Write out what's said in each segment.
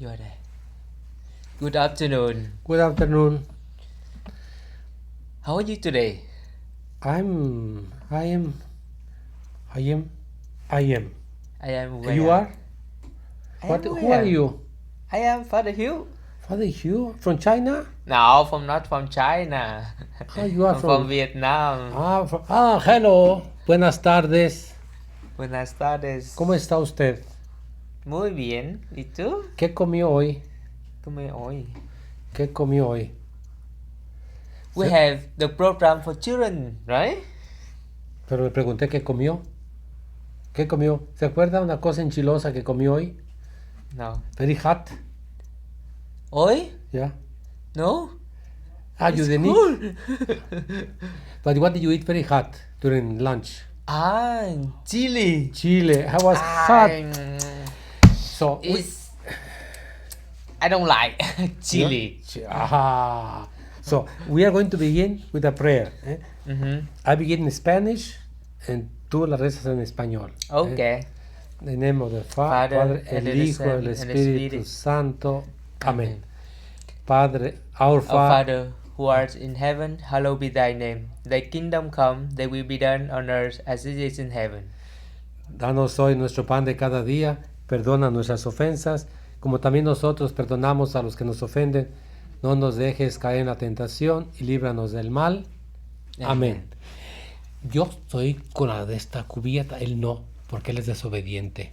You are there. Good afternoon. Good afternoon. How are you today? I am. I am well. You are? I What? am Who are well. you? I am Father Hugh. Father Hugh from China? No, not from China. Ah, you are I'm from from. Vietnam. Hello. Buenas tardes. Buenas tardes. ¿Cómo está usted? Muy bien. ¿Y tú? ¿Qué comió hoy? Come hoy. ¿Qué comió hoy? We have the program for children, right? Pero le pregunté qué comió. ¿Qué comió? ¿Se acuerda una cosa enchilosa que comió hoy? No. Very hot. Hoy? Yeah. No. You It's didn't cool. eat? But what did you eat very hot during lunch? Chili. Chile. How was hot? So I don't like chili. So we are going to begin with a prayer. Mm-hmm. I begin in Spanish and tú la rezas en español. Okay. In the name of the Father, Father, and el the Hijo, Son, el and the Espíritu Spirit. Santo. Amén. Amen. Padre, our Our Father, Father, who art in heaven, hallowed be thy name. Thy kingdom come, thy will be done on earth as it is in heaven. danos hoy nuestro pan de cada día, perdona nuestras ofensas, como también nosotros perdonamos a los que nos ofenden. No nos dejes caer en la tentación y líbranos del mal. Amén. Yo estoy con la de esta cubierta, él no, porque él es desobediente.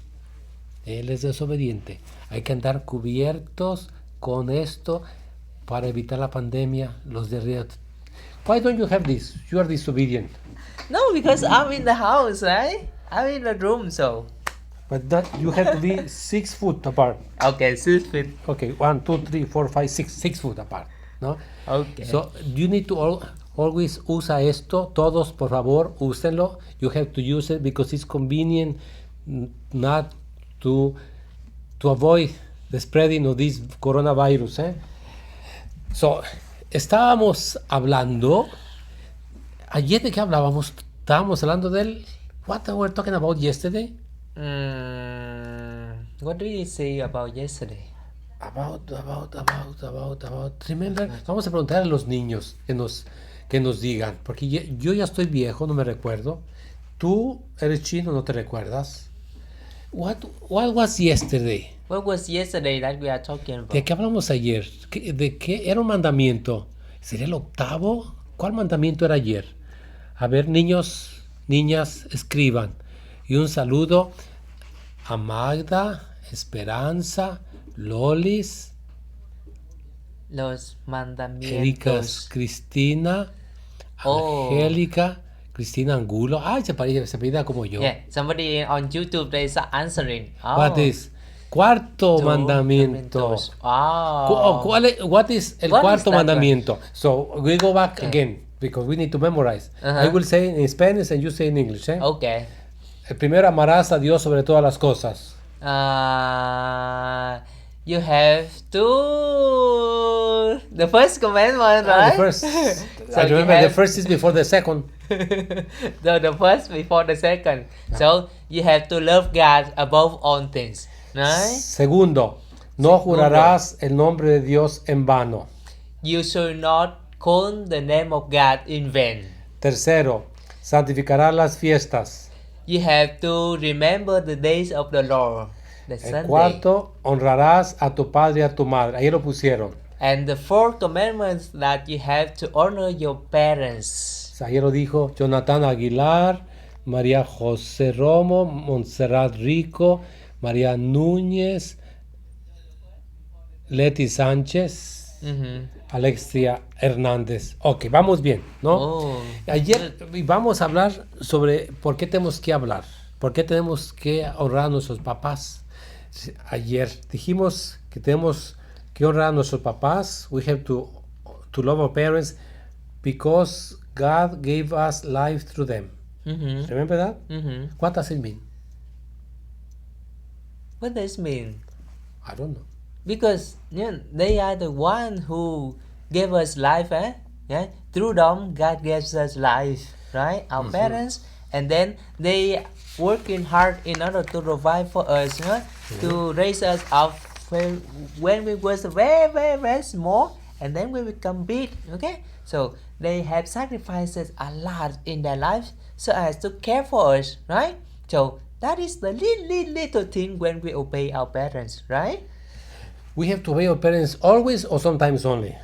Él es desobediente. Hay que andar cubiertos con esto para evitar la pandemia, los de río. Why don't you have this? You are disobedient. No, because I'm in the house, right? I'm in the room, so. But that you have to be 6 foot apart. Okay, 6 feet. Okay, 1, 2, 3, 4, 5, 6 foot apart. ¿No? Okay. So you need to always usa esto. Todos, por favor, úsenlo. You have to use it because it's convenient not to avoid the spreading of this coronavirus. So, estábamos hablando. Ayer de qué hablábamos? Estábamos hablando del. What we were talking about yesterday? What did you say about yesterday? About. Remember, vamos a preguntar a los niños que nos digan, porque yo ya estoy viejo, no me recuerdo. Tú eres chino, no te recuerdas. What was yesterday? What was yesterday that we are talking about? ¿De qué hablamos ayer? ¿De qué era un mandamiento? ¿Sería el octavo? ¿Cuál mandamiento era ayer? A ver, niños, niñas, escriban. Y un saludo a Magda, Esperanza, Lolis, Los mandamientos. Erika, Cristina, Angélica, Cristina Angulo. Ay, se apellida como yo. Yeah, somebody on YouTube they is answering. What is cuarto mandamiento? What is el cuarto mandamiento? So we go back again because we need to memorize. I will say in Spanish and you say in English. Okay. El primero, amarás a Dios sobre todas las cosas. You have to the first commandment, right? The first. So I remember the first is before the second. the first before the second. So you have to love God above all things, right? Segundo, no jurarás el nombre de Dios en vano. You should not call the name of God in vain. Tercero, santificarás las fiestas. You have to remember the days of the Lord. The El Sunday. cuarto, honrarás a tu padre y a tu madre. Ahí lo pusieron. And the fourth commandment is that you have to honor your parents. Ahí lo dijo Jonathan Aguilar, María José Romo, Montserrat Rico, María Núñez, Leti Sánchez, Alexia Hernández. Ok, vamos bien, ¿no? Ayer vamos a hablar sobre por qué tenemos que hablar, por qué tenemos que honrar a nuestros papás. Ayer dijimos que tenemos que honrar a nuestros papás. We have to love our parents because God gave us life through them. Remember that? What does it mean? What does it mean? I don't know. Because they are the one who gave us life, Yeah? Through them, God gives us life, right? Our parents, and then they working hard in order to provide for us, to raise us up when we was very, very, very small, and then we become big. Okay, so they have sacrifices a lot in their life so as to care for us, right? So that is the little thing when we obey our parents, right? We have to obey our parents always or sometimes only.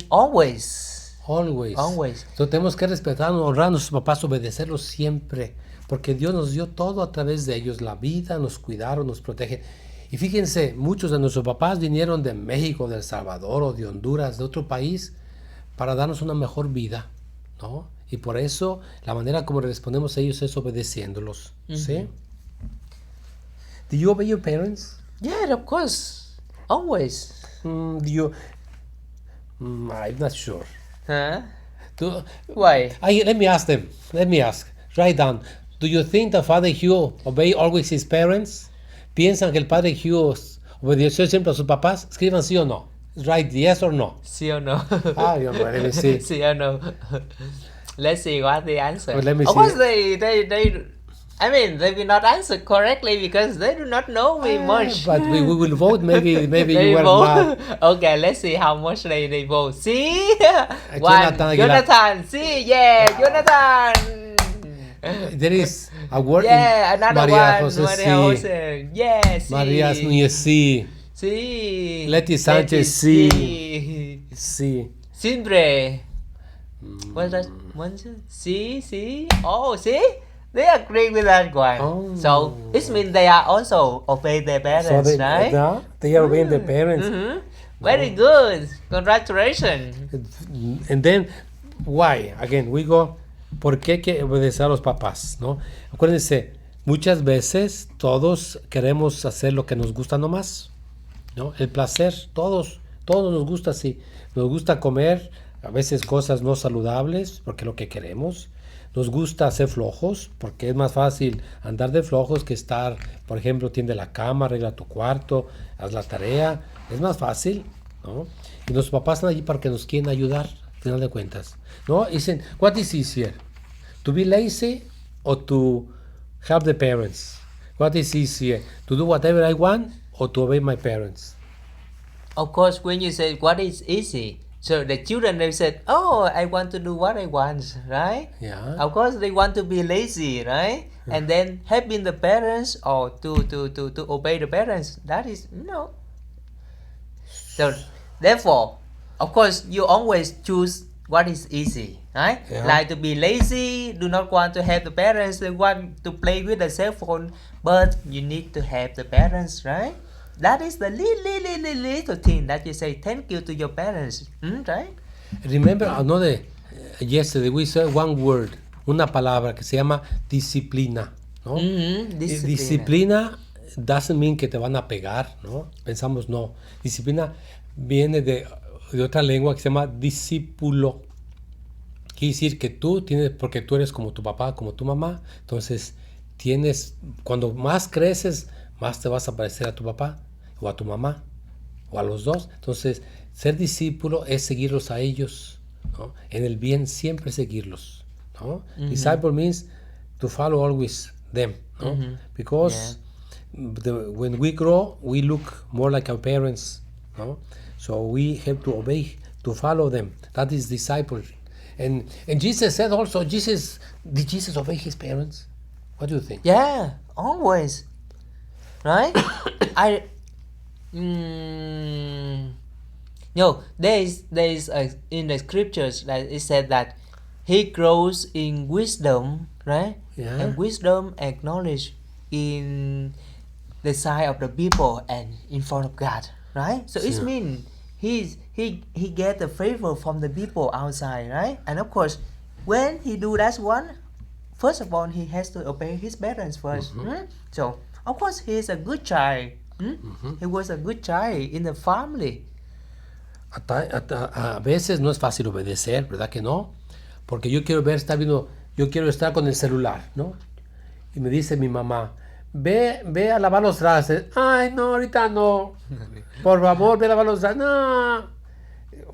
Always. Always. Always. Entonces tenemos que respetarnos, honrar a nuestros papás, obedecerlos siempre, porque Dios nos dio todo a través de ellos, la vida, nos cuidaron, nos protegen. Y fíjense, muchos de nuestros papás vinieron de México, de El Salvador o de Honduras, de otro país, para darnos una mejor vida, ¿no? Y por eso la manera como le respondemos a ellos es obedeciéndolos, ¿sí? Do you obey your parents? Yeah, of course. Always. Do you... I'm not sure. Huh? Do, Why? let me ask them. Let me ask. Write down. Do you think the Father Hugh obey always his parents? ¿Piensan que el Padre Hugh obedeció siempre a sus papás? Escriban sí o no. Write yes or no. Sí or no? Ah, you know, let me see. Sí or no? Let's see what the answer. Well, let me of see. course, I mean, they will not answer correctly because they do not know me much. But we will vote. Maybe They you were vote. mad. Okay, let's see how much they vote. See? Jonathan Aguilar. Jonathan. See? Yeah, Jonathan. There is a word Yeah, in another Maria one. Jose Maria sí. Jose. Yeah, sí. María Núñez sí. Sí. Leti Sánchez, sí. Sí. Siempre. What's that one? See? Oh, see? They agree with that one. Oh. So it means they are also obey their parents, So right? they are obeying their parents. Very good. Congratulations. And then, why? Again, we go, ¿por qué hay que obedecer a los papás? ¿No? Acuérdense, muchas veces todos queremos hacer lo que nos gusta nomás, ¿no? El placer, todos nos gusta así. Nos gusta comer a veces cosas no saludables, porque es lo que queremos. Nos gusta ser flojos, porque es más fácil andar de flojos que estar, por ejemplo, tiende la cama, arregla tu cuarto, haz la tarea. Es más fácil, ¿no? Y los papás están allí para que nos quieren ayudar, al final de cuentas, ¿no? Dicen, what is easier? To be lazy or to help the parents? What is easier? To do whatever I want or to obey my parents? Of course, when you say what is easy, so the children they said, "Oh, I want to do what I want," right? Yeah. Of course, they want to be lazy, right? And then helping the parents or to obey the parents. That is no. So therefore, of course, you always choose what is easy, right? Yeah. Like to be lazy, do not want to help the parents. They want to play with the cell phone, but you need to help the parents, right? That is the little thing that you say thank you to your parents, right? Remember another, yesterday we said one word, una palabra que se llama disciplina, ¿no? Disciplina doesn't mean que te van a pegar, ¿no? Pensamos no. Disciplina viene de otra lengua que se llama discípulo. Quiere decir que tú tienes, porque tú eres como tu papá, como tu mamá, entonces tienes, cuando más creces, más te vas a parecer a tu papá o a tu mamá o a los dos. Entonces, ser discípulo es seguirlos a ellos, ¿no? En el bien siempre seguirlos, ¿no? Disciple means to follow always them, ¿no? Because when we grow, we look more like our parents, ¿no? So we have to obey, to follow them. That is disciple. And Jesus said also, did Jesus obey his parents? What do you think? Yeah, always. Right? No, there is in the scriptures that it said that he grows in wisdom, right? Yeah. And wisdom acknowledged in the sight of the people and in front of God, right? So it means he get the favor from the people outside, right? And of course, when he do that one, first of all, he has to obey his parents first. So of course, he is a good child. He was a good child in the family. A veces no es fácil obedecer, ¿verdad que no? Porque yo quiero yo quiero estar con el celular, ¿no? Y me dice mi mamá, ve a lavar los trastes. Ay, no, ahorita no. Por favor, ve a lavar los trastes. No.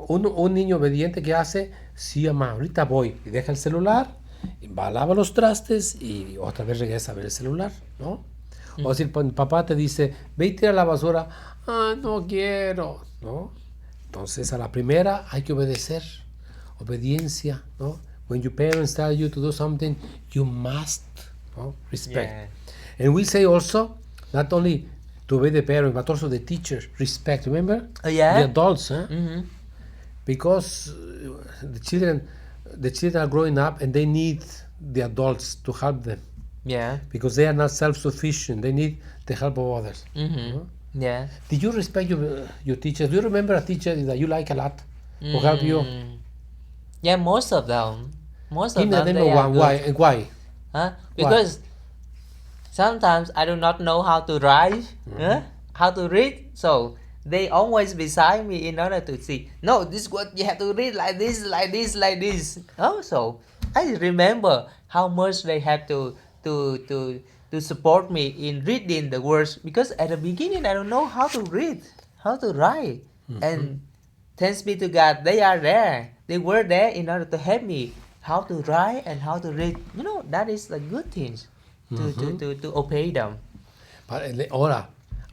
Un niño obediente que hace, sí, mamá, ahorita voy. Y deja el celular, y va a lavar los trastes y otra vez regresa a ver el celular, ¿no? O si el papá te dice, ve y tira la basura. No quiero, ¿no? Entonces a la primera hay que obedecer, obediencia, ¿no? When your parents tell you to do something, you must, ¿no? Respect. Yeah. And we say also, not only to obey the parents, but also the teachers, respect. Remember? Oh, yeah? The adults, huh? Mm-hmm. Because the children are growing up and they need the adults to help them Yeah. because they are not self-sufficient. They need the help of others. Mm-hmm. Yeah. Did you respect your teachers? Do you remember a teacher that you like a lot who help you? Yeah, most of them. Most Give of me the them, name they of are one. good. Why? Huh? Because sometimes I do not know how to write, how to read, so they always beside me in order to see. No, this is what you have to read like this, like this, like this. Also, I remember how much they have to to to support me in reading the words because at the beginning I don't know how to read, how to write, and thanks be to God, they are there. They were there in order to help me how to write and how to read. You know, that is the good things to obey them.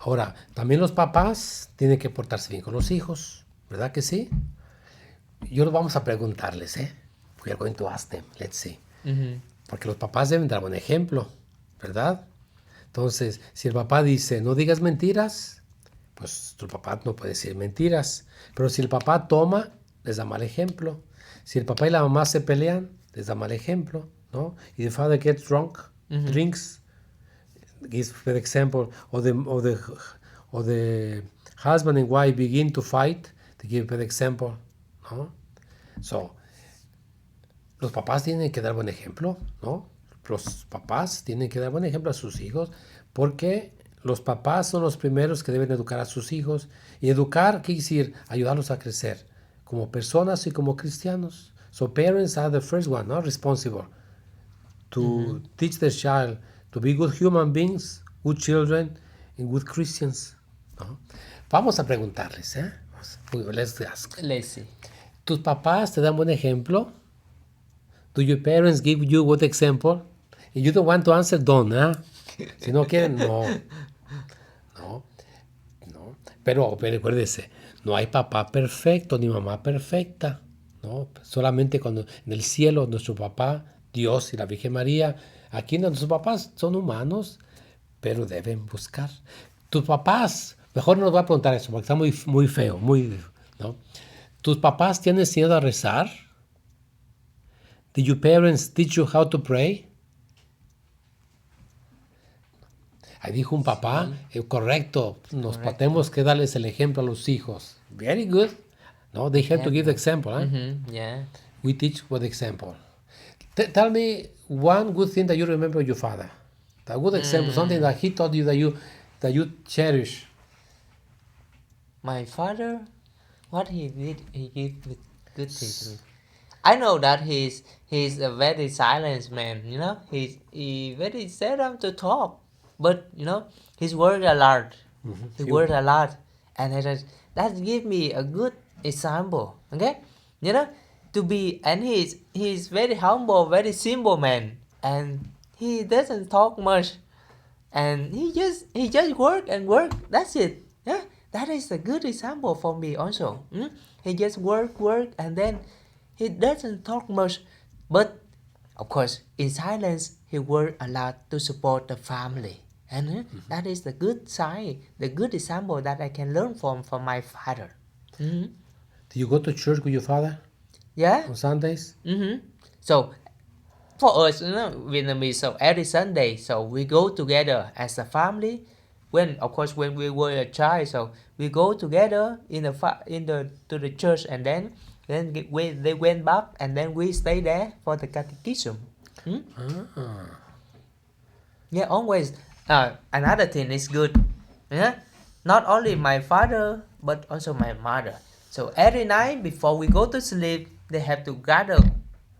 Ahora, también los papás tienen que portarse bien con los hijos, ¿verdad que sí? Yo lo vamos a preguntarles, ¿eh? We are going to ask them, let's see. Porque los papás deben dar buen ejemplo, ¿verdad? Entonces, si el papá dice, no digas mentiras, pues tu papá no puede decir mentiras. Pero si el papá toma, les da mal ejemplo. Si el papá y la mamá se pelean, les da mal ejemplo, ¿no? Y the father gets drunk, drinks, gives for example, or the husband and wife begin to fight, they give for example, ¿no? So, los papás tienen que dar buen ejemplo, ¿no? Los papás tienen que dar buen ejemplo a sus hijos porque los papás son los primeros que deben educar a sus hijos. Y educar, ¿qué decir? Ayudarlos a crecer como personas y como cristianos. So parents are the first one, ¿no? Responsible to teach their child to be good human beings, good children, and good Christians, ¿no? Vamos a preguntarles, ¿eh? Let's ask. Let's see. ¿Tus papás te dan buen ejemplo? Do your parents give you good example? If you don't want to answer, don't, ¿eh? Si no quieren, no. Pero recuérdese, no hay papá perfecto ni mamá perfecta, ¿no? Solamente cuando en el cielo nuestro papá, Dios y la Virgen María, aquí nuestros papás son humanos, pero deben buscar. Tus papás, mejor no nos va a preguntar eso porque está muy, muy feo, ¿no? ¿Tus papás te han enseñado a rezar? Did your parents teach you how to pray? Ahí dijo un papá, correcto, tenemos que darles el ejemplo a los hijos. Very good. No, they have to give the example. Huh? Yeah. We teach with example. Tell me one good thing that you remember your father. A good example, something that he taught you that you cherish. My father, what he did, he gave me good things to me. I know that he's a very silent man, you know. He very seldom to talk, but you know he's worked a lot. He worked a lot, and that give me a good example. Okay, you know, to be and he's very humble, very simple man, and he doesn't talk much, and he just work and work. That's it. Yeah, that is a good example for me also. He just work, and then he doesn't talk much, but of course, in silence, he work a lot to support the family. And that is the good sign, the good example that I can learn from my father. Do you go to church with your father Yeah. on Sundays? So, for us, you know, Vietnamese, so every Sunday, so we go together as a family. When we were a child, so we go together to the church, and then they went back, and then we stay there for the catechism. Yeah, always. Another thing is good. Yeah, not only my father but also my mother. So every night before we go to sleep, they have to gather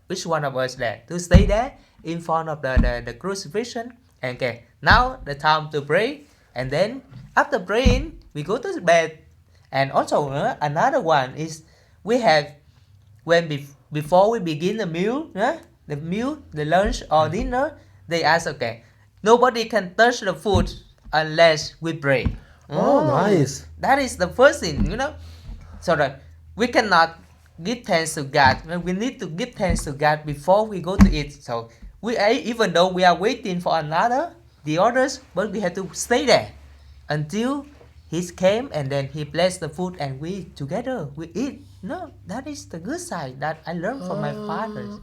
each one of us there to stay there in front of the crucifixion. Okay, now the time to pray, and then after praying we go to bed. And also another one is we have before we begin the meal, the lunch or dinner, they ask, okay, nobody can touch the food unless we pray. Oh, nice. That is the first thing, So that we cannot give thanks to God. We need to give thanks to God before we go to eat. So even though we are waiting for the others, but we have to stay there until he came and then he blessed the food and we together we eat. No, that is the good side that I learned from my fathers.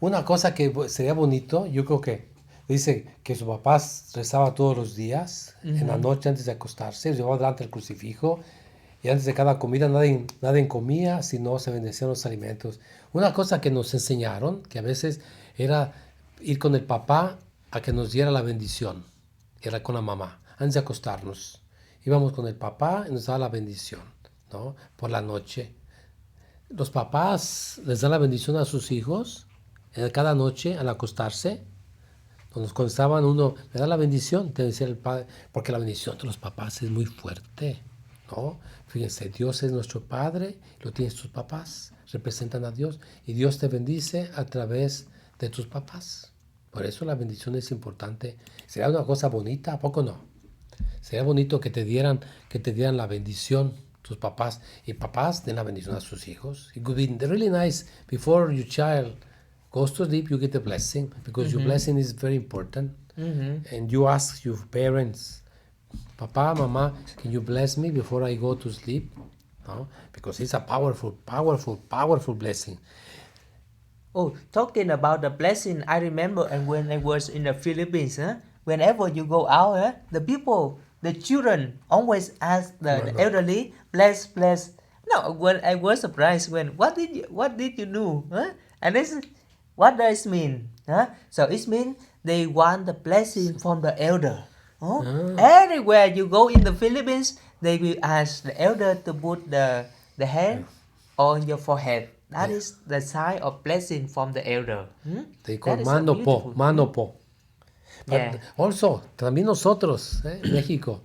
Una cosa que sería bonito, yo creo que dice que su papá rezaba todos los días, en la noche antes de acostarse, llevaba delante el crucifijo, y antes de cada comida nadie comía, sino se bendecían los alimentos. Una cosa que nos enseñaron, que a veces era ir con el papá a que nos diera la bendición, era con la mamá, antes de acostarnos. Íbamos con el papá y nos daba la bendición, ¿no? Por la noche. Los papás les dan la bendición a sus hijos cada noche al acostarse. Cuando estaban uno, me da la bendición, te decía el padre, porque la bendición de los papás es muy fuerte, ¿no? Fíjense, Dios es nuestro Padre, lo tienen tus papás, representan a Dios, y Dios te bendice a través de tus papás. Por eso la bendición es importante. Sería una cosa bonita, ¿a poco no? Sería bonito que te dieran la bendición tus papás, y papás den la bendición a sus hijos. It would be really nice before your child goes to sleep, you get a blessing, because your blessing is very important. And you ask your parents, Papa, Mama, can you bless me before I go to sleep? No? Because it's a powerful, powerful, powerful blessing. Oh, talking about the blessing, I remember and when I was in the Philippines, whenever you go out, the children always ask the elderly, bless. No, when I was surprised what did you do? And this is, what does it mean? So it means they want the blessing from the elder. Everywhere you go in the Philippines, they will ask the elder to put the hand on your forehead. That is the sign of blessing from the elder. They call mano po. But also, también nosotros, México,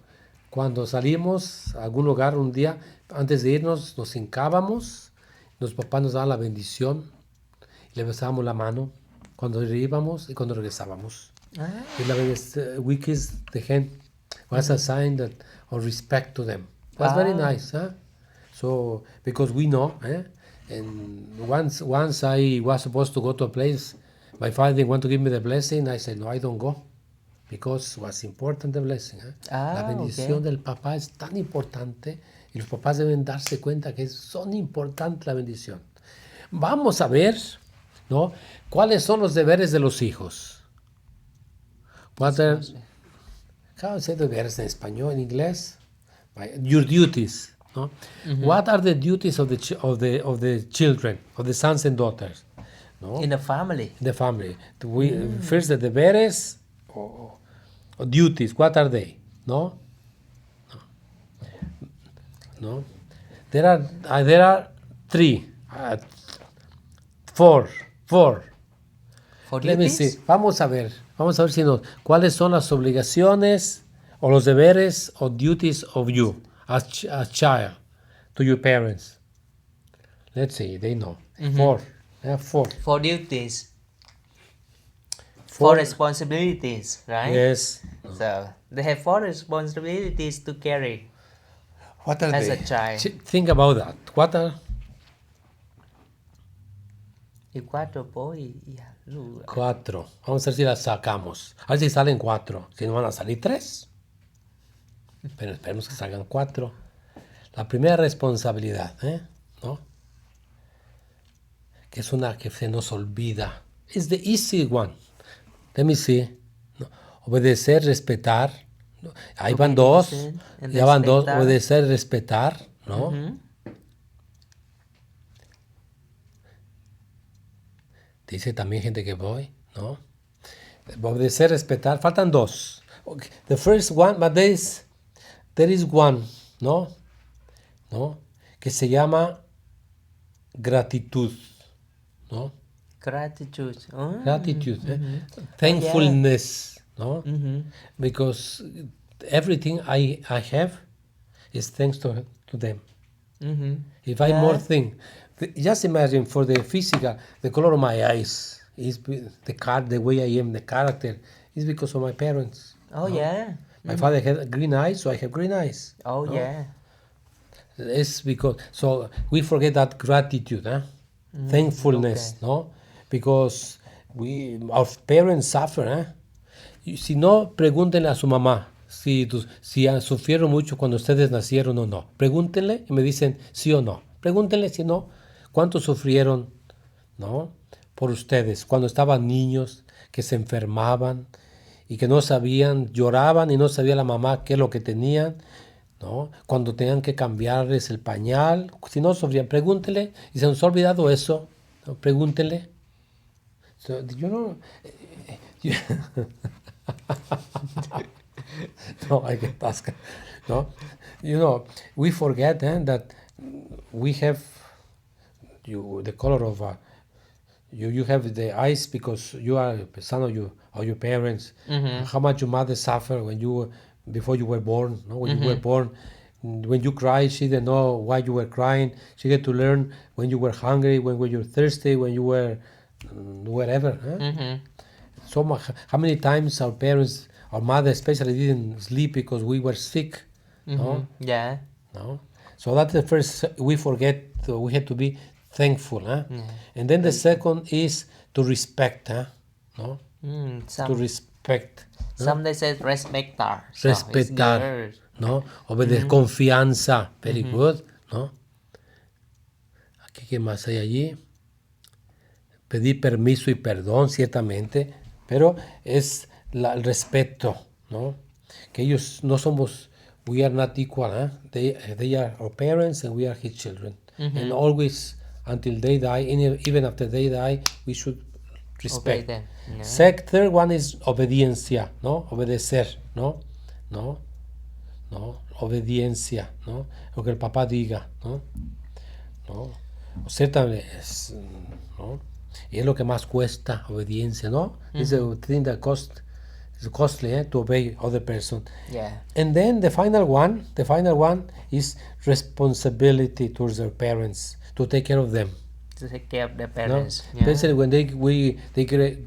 cuando salimos a algún lugar un día, antes de irnos, nos hincábamos, los papás nos daban la bendición, y le besábamos la mano cuando íbamos y cuando regresábamos. Y la we kiss the hand was a sign of respect to them. Was very nice, huh? So, because we know, and once I was supposed to go to a place, my father didn't want to give me the blessing. I said, no, I don't go, because it was important, the blessing. La bendición del papá es tan importante, y los papás deben darse cuenta que son importantes la bendición. Vamos a ver, ¿no? ¿Cuáles son los deberes de los hijos? ¿Cómo se deberes en español, en inglés? Your duties. No? What are the duties of the children, of the sons and daughters? No? In the family. The family. First, the deberes or duties. What are they? No. There are three, four. Let me see. Vamos a ver si cuáles son las obligaciones o los deberes or duties of you as child to your parents. Let's see, they know. Four. Four duties. Four responsibilities, right? Yes. So they have four responsibilities to carry. What are as they? A child. Think about that. What are? Y cuatro poi. Cuatro. Vamos a ver si las sacamos. A ver si salen cuatro. Si no van a salir tres. Pero esperemos que salgan cuatro. La primera responsabilidad, ¿no? Que es una que se nos olvida. It's the easy one. Let me see. No. Obedecer, respetar. Ahí van dos. Ya van dos. Obedecer, respetar, ¿no? Dice también gente que voy, ¿no? Obedecer, respetar. Faltan dos. Okay. The first one, but there is one, ¿no? Que se llama gratitud, ¿no? Gratitude. Gratitude. Thankfulness, ¿no? Because everything I have is thanks to them. If I more think, just imagine for the physical, the color of my eyes is the way I am, the character is because of my parents. Oh, no? yeah. My father had green eyes, so I have green eyes. Oh, no? yeah. It's because so we forget that gratitude, thankfulness, okay. no? Because our parents suffer, Y si no, pregúntenle a su mamá si sufrieron mucho cuando ustedes nacieron o no. Pregúntenle y me dicen sí o no. Pregúntenle si no, cuánto sufrieron, ¿no? Por ustedes cuando estaban niños, que se enfermaban y que no sabían, lloraban y no sabía la mamá qué es lo que tenían, ¿no? Cuando tenían que cambiarles el pañal, si no sufrían, pregúntenle y se nos ha olvidado eso, ¿no? Pregúntenle. So, you know, no, I get asked. No, you know, we forget that we have the color of you have the eyes because you are the son of your parents. How much your mother suffered before you were born. No, when you were born, when you cry, she didn't know why you were crying. She had to learn when you were hungry, when you were thirsty, when you were wherever. So how many times our parents, our mother especially, didn't sleep because we were sick, no? Yeah. No. So that's the first. We forget. We have to be thankful, And then the second is to respect, No. To respect. ¿No? Some they say respectar. So it's Respetar, good. ¿no? Obedecer, confianza. Very good, ¿no? Aquí, ¿qué más hay allí? Pedir permiso y perdón, ciertamente, pero es el respeto, ¿no? Que ellos no somos, we are not equal, They are our parents and we are his children. And always, until they die, even after they die, we should respect. Obey them. Yeah. Third one is obediencia, ¿no? Obedecer, ¿no? ¿No? ¿No? Obediencia, ¿no? Lo que el papá diga, ¿no? ¿No? O sea, también es, ¿no? Y es lo que más cuesta, obediencia, ¿no? It's a thing that is costly, to obey other person. Yeah. And then the final one is responsibility towards their parents, to take care of them. To take care of their No? parents. Yeah. Especially when they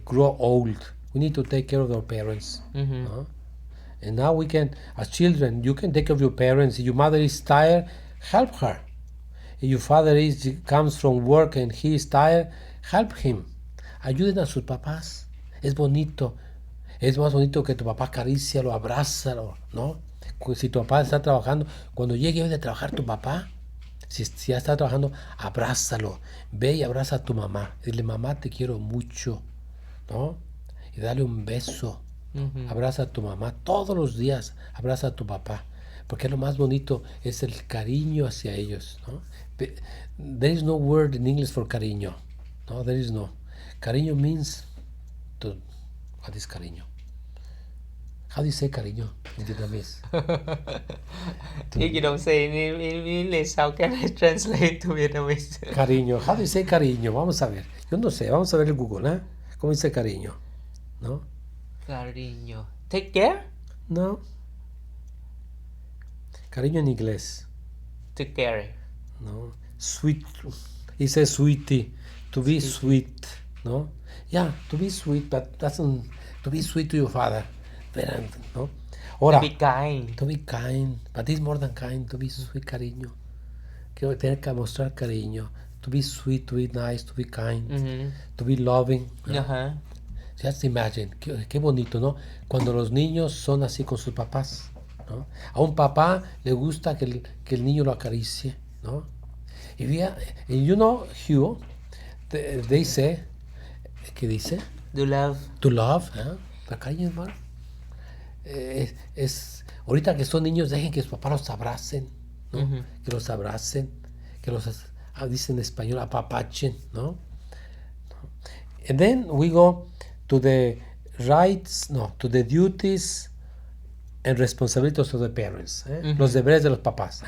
grow old, we need to take care of our parents. No? And now we can, as children, you can take care of your parents. If your mother is tired, help her. If your father comes from work and he is tired, help him. Ayuden a sus papás. Es bonito. Es más bonito que tu papá acaricialo, abrázalo, ¿no? Si tu papá está trabajando, cuando llegue hoy de trabajar tu papá, si ya está trabajando, abrázalo. Ve y abraza a tu mamá. Dile, mamá, te quiero mucho, ¿no? Y dale un beso. Abraza a tu mamá todos los días. Abraza a tu papá. Porque lo más bonito es el cariño hacia ellos, ¿no? There is no word in English for cariño. No, there is no. Cariño means what is cariño? How do you say cariño in Vietnamese? If you don't say in English, how can I translate to Vietnamese? Cariño. How do you say cariño? Vamos a ver. Yo no sé. Vamos a ver el Google, ¿eh? ¿Cómo dice cariño? ¿No? Cariño. Take care? No. Cariño en inglés. To care. No. Sweet. It says sweetie. To be sweet. No? Yeah, to be sweet, but doesn't. To be sweet to your father. ¿No? Ahora, To be kind. to be kind, but it's more than kind. To be sweet, cariño. Quiero tener que mostrar cariño. To be sweet, to be nice, to be kind, to be loving. ¿No? Just imagine, qué bonito, ¿no? Cuando los niños son así con sus papás, ¿no? A un papá le gusta que el niño lo acaricie, ¿no? Y you know, Hugh, they say, ¿qué dice? To love. To love, ¿La cariño, hermano? Ahorita que son niños, dejen que sus papás los abracen, ¿no? Que los abracen, que los, dicen en español, apapachen, ¿no? And then we go to the duties and responsibilities of the parents, los deberes de los papás.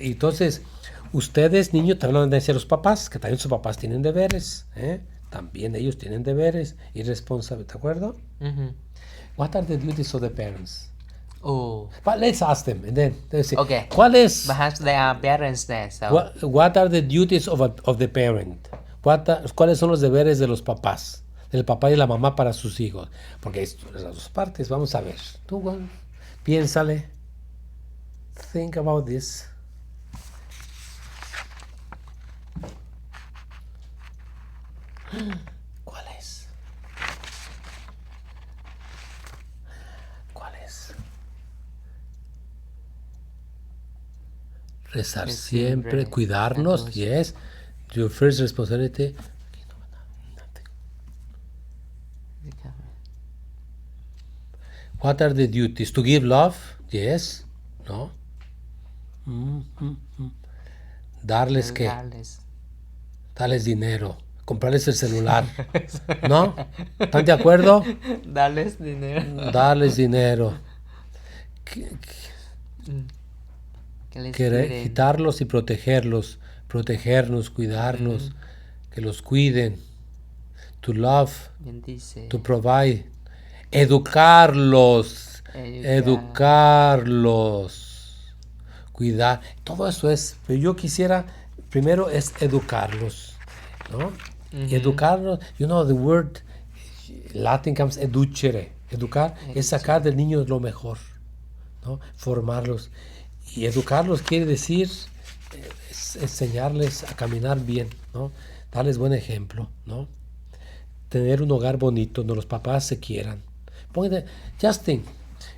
Y entonces, ustedes, niños, también lo van a decir a los papás, que también sus papás tienen deberes, también ellos tienen deberes y responsabilidades, ¿de acuerdo? What are the duties of the parents? Oh. But let's ask them, and then let's see. Okay. Perhaps there are parents there, so. What are the duties of the parent? ¿Cuáles son los deberes de los papás? Del papá y la mamá para sus hijos. Porque las dos partes, vamos a ver. Tú Piénsale. Think about this. ¿Cuál es? ¿Cuál es? Rezar siempre, cuidarnos. Yes. Your first responsibility. What are the duties? To give love? Yes. No. Darles qué? Darles dinero. Comprarles el celular. ¿No? ¿Están de acuerdo? Darles dinero. Darles dinero. Que les cuiden. Quitarlos y protegerlos. Protegernos, cuidarnos. Que los cuiden. To love. Bendice. To provide. Educarlos. Educarlos. Cuidar. Todo eso es. Pero yo quisiera, primero es educarlos. ¿No? Educarlos. You know, the word Latin comes educere. Educar es sacar del niño lo mejor. ¿No? Formarlos. Y educarlos quiere decir enseñarles a caminar bien, ¿no? Darles buen ejemplo, ¿no? Tener un hogar bonito donde los papás se quieran. Just think,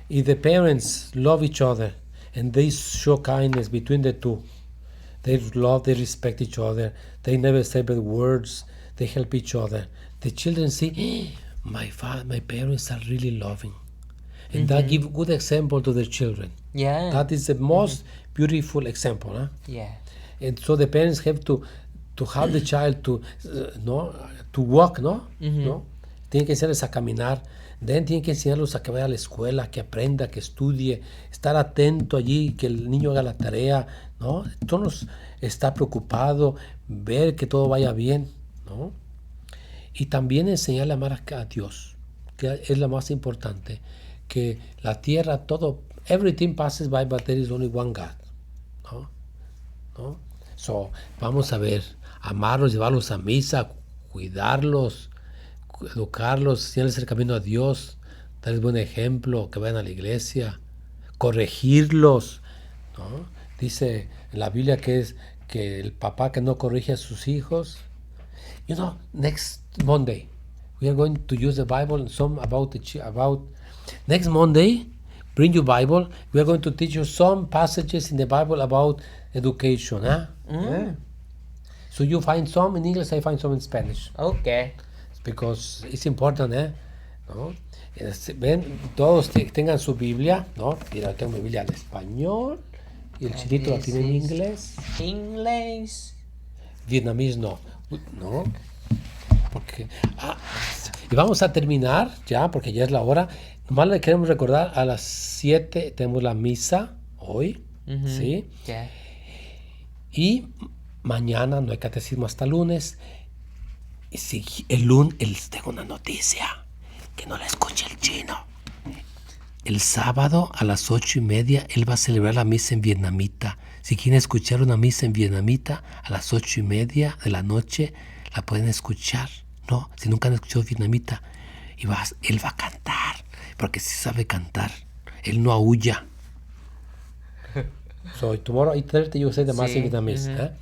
if the parents love each other and they show kindness between the two, they love, they respect each other, they never say bad words, they help each other. The children see, my parents are really loving. And that give good example to their children. Yeah. That is the most beautiful example. Huh? Yeah. And so the parents have to have the child to walk, ¿no? ¿No? Tienen que enseñarles a caminar. Then tienen que enseñarlos a que vaya a la escuela, que aprenda, que estudie, estar atento allí, que el niño haga la tarea, ¿no? Entonces está preocupado, ver que todo vaya bien, ¿no? Y también enseñarle a amar a Dios, que es lo más importante. Que la tierra, todo, everything passes by, but there is only one God. ¿No? ¿No? So, vamos a ver, amarlos, llevarlos a misa, cuidarlos, educarlos, enseñarles el camino a Dios, darles buen ejemplo, que vayan a la iglesia, corregirlos, ¿no? Dice en la Biblia que es que el papá que no corrige a sus hijos. You know, next Monday we are going to use the Bible and some about next Monday, bring your Bible. We are going to teach you some passages in the Bible about education. Huh? So you find some in English, I find some in Spanish. Okay. Because it's important, ¿no? Ven, todos tengan su Biblia, ¿no? Mira, tengo mi Biblia en español y el chinito la tiene en inglés. Inglés. Vietnamés no, ¿no? Porque, y vamos a terminar ya, porque ya es la hora. Nomás le queremos recordar, a las 7 tenemos la misa hoy, ¿sí? Yeah. Y mañana no hay catecismo hasta lunes. Y si el lunes, tengo una noticia, que no la escuche el chino. El sábado a las 8:30 él va a celebrar la misa en vietnamita. Si quieren escuchar una misa en vietnamita, a las 8:30 de la noche la pueden escuchar, ¿no? Si nunca han escuchado vietnamita, él va a cantar, porque sí sabe cantar. Él no aúlla. So tomorrow 8:30 you say the mass in Vietnamese.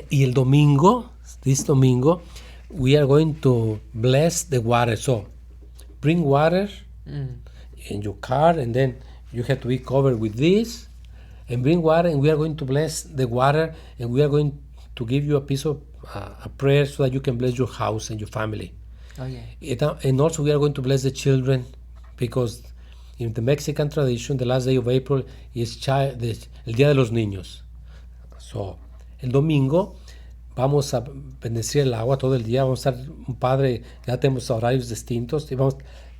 Y el domingo, this domingo, we are going to bless the water. So bring water in your car, and then you have to be covered with this, and bring water, and we are going to bless the water, and we are going to give you a piece of a prayer so that you can bless your house and your family. Oh yeah. And also we are going to bless the children, because in the Mexican tradition, the last day of April is el Día de los Niños. So, el domingo vamos a bendecir el agua todo el día. Vamos a estar un padre, ya tenemos horarios distintos, y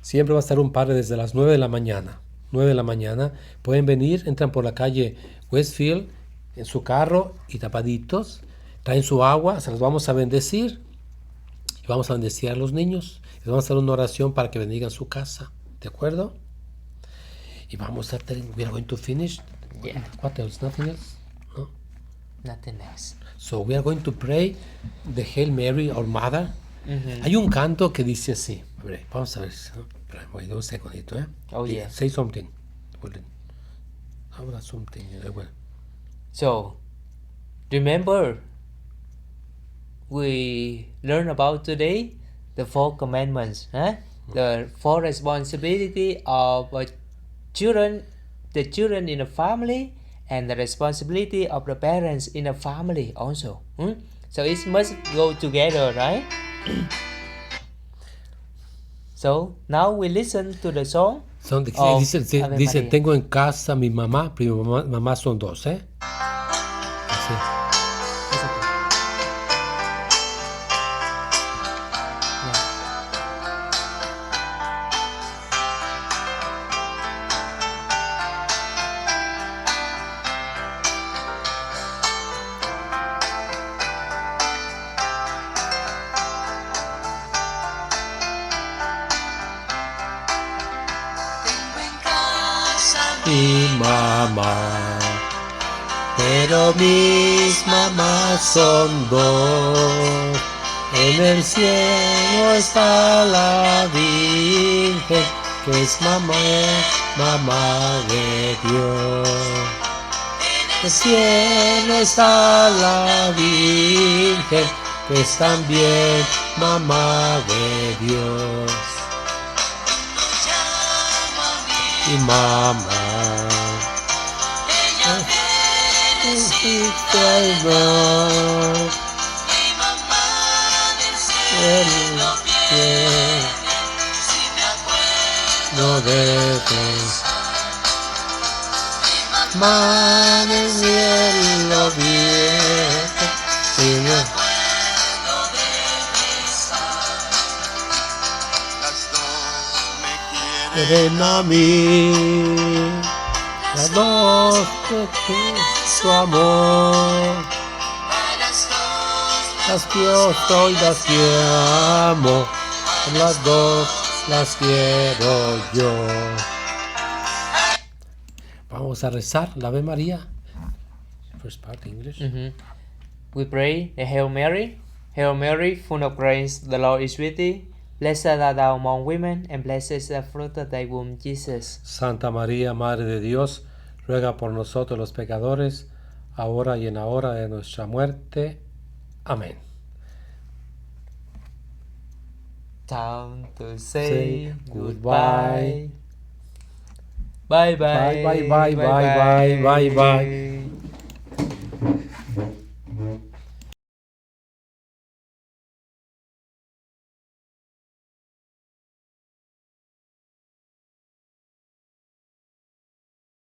siempre va a estar un padre desde las 9 de la mañana. 9 de la mañana. Pueden venir, entran por la calle Westfield en su carro y tapaditos, traen su agua, se los vamos a bendecir y vamos a bendecir a los niños. Y vamos a hacer una oración para que bendigan su casa. ¿De acuerdo? Y vamos a we are going to finish. Yeah. What else? Nothing else? No? Nothing else. So we are going to pray the Hail Mary, our Mother. Hay un canto que dice así. Vamos a ver. Wait un segundito, Oh yeah. Say something. Habrá something. Well, So, remember, we learn about today the four commandments, huh? The four responsibility of children, the children in a family, and the responsibility of the parents in a family also. So it must go together, right? So now we listen to the song of Ave dice, Maria. tengo en casa a mi mamá, pero mi mamá son dos, ¿eh? Así. It's okay. Yeah. Mi mamá, pero mis mamás son dos. En el cielo está la Virgen, que es mamá de Dios. En el cielo está la Virgen, que es también mamá de Dios. Y mamá, no dejes, mamá del cielo viene, si no quieren a mí, las dos de su amor, las quiero y las que amo, las dos las quiero yo. Vamos a rezar la Ave María. First part English. We pray the Hail Mary. Hail Mary, full of grace, the Lord is with thee. Blessed art thou among women, and blessed is the fruit of thy womb, Jesus. Santa María, Madre de Dios, ruega por nosotros los pecadores, ahora y en la hora de nuestra muerte. Amén. Time to say Say goodbye. Bye bye. Bye bye bye bye bye bye bye.